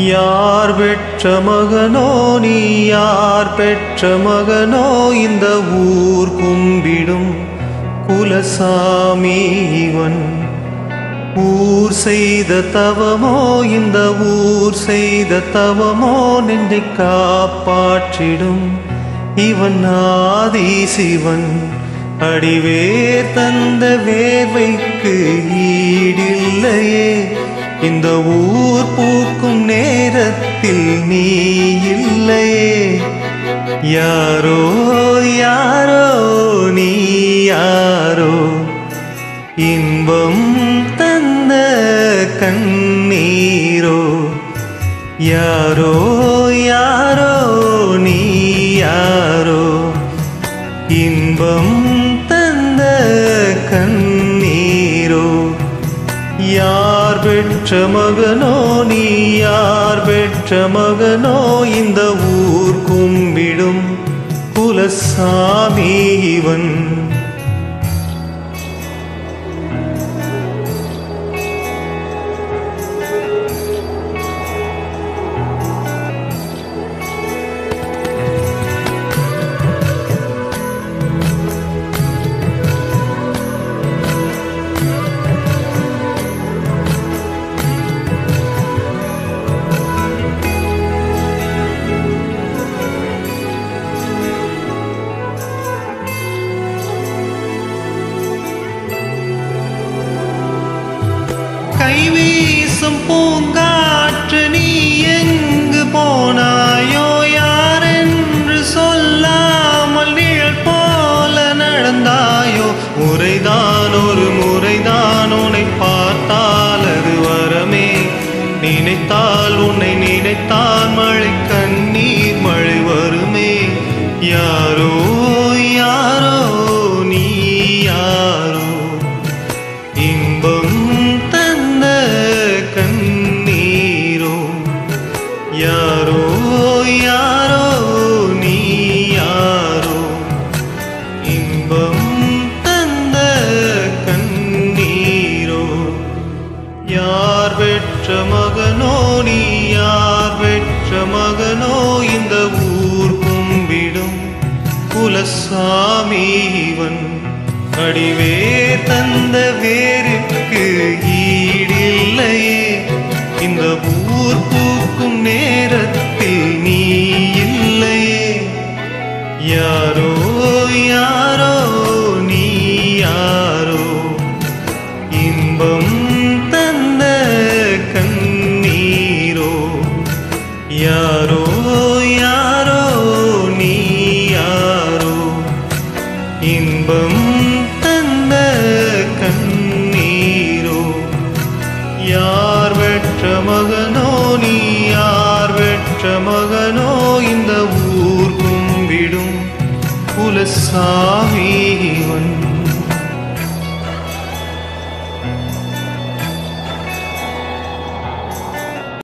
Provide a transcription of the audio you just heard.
யார் பெற்ற மகனோ நீ யார் பெற்ற மகனோ இந்த ஊர் கும்பிடும் குலசாமி இவன் ஊர் செய்த தவமோ இந்த ஊர் செய்த தவமோ நெஞ்சை காப்பாற்றிடும் இவன் ஆதி சிவன் அடிவேர் தந்த வேர்வைக்கு ஈடில்லையே இந்த ஊர் பூக்கும் நேரத்தில் நீ இல்லையே யாரோ யாரோ நீ யாரோ இன்பம் தந்த கண்ணீரோ யாரோ யாரோ நீ யாரோ இன்பம் தந்த கண்ணீரோ யார் பெற்ற மகனோ நீ யார் பெற்ற மகனோ இந்த ஊர் கும்பிடும் குலசாமி இவன் கைவீசும் பூங்காற்று நீ எங்கு போனாயோ யாரென்று சொல்லாமல் நிழல் போல நடந்தாயோ முறைதான் ஒரு முறைதான் உன்னை பார்த்தால் அது வரமே நினைத்தால் உன்னை நினைத்தால் மழை கண்ணீர் மழை வருமே யாரோ யாரோ நீ யாரோ இன்பம் கண்ணீரோ யாரோ யாரோ நீ யாரோ இன்பம் தந்த கண்ணீரோ யார் பெற்ற மகனோ நீ யார் பெற்ற மகனோ இந்த ஊர் கும்பிடும் குலசாமி இவன் அடிவேர் தந்த வேருக்கு ஈடில்லையே இந்த ஊர் பூக்கும் நேரத்தில் நீ இல்லையே யாரோ யாரோ நீ யாரோ இன்பம் தந்த கண்ணீரோ யாரோ யாரோ நீ யாரோ இன்பம் தந்த கண்ணீரோ யார் பெற்ற மகனோ நீ யார் பெற்ற மகனோ இந்த ஊர் கும்பிடும் குலசாமி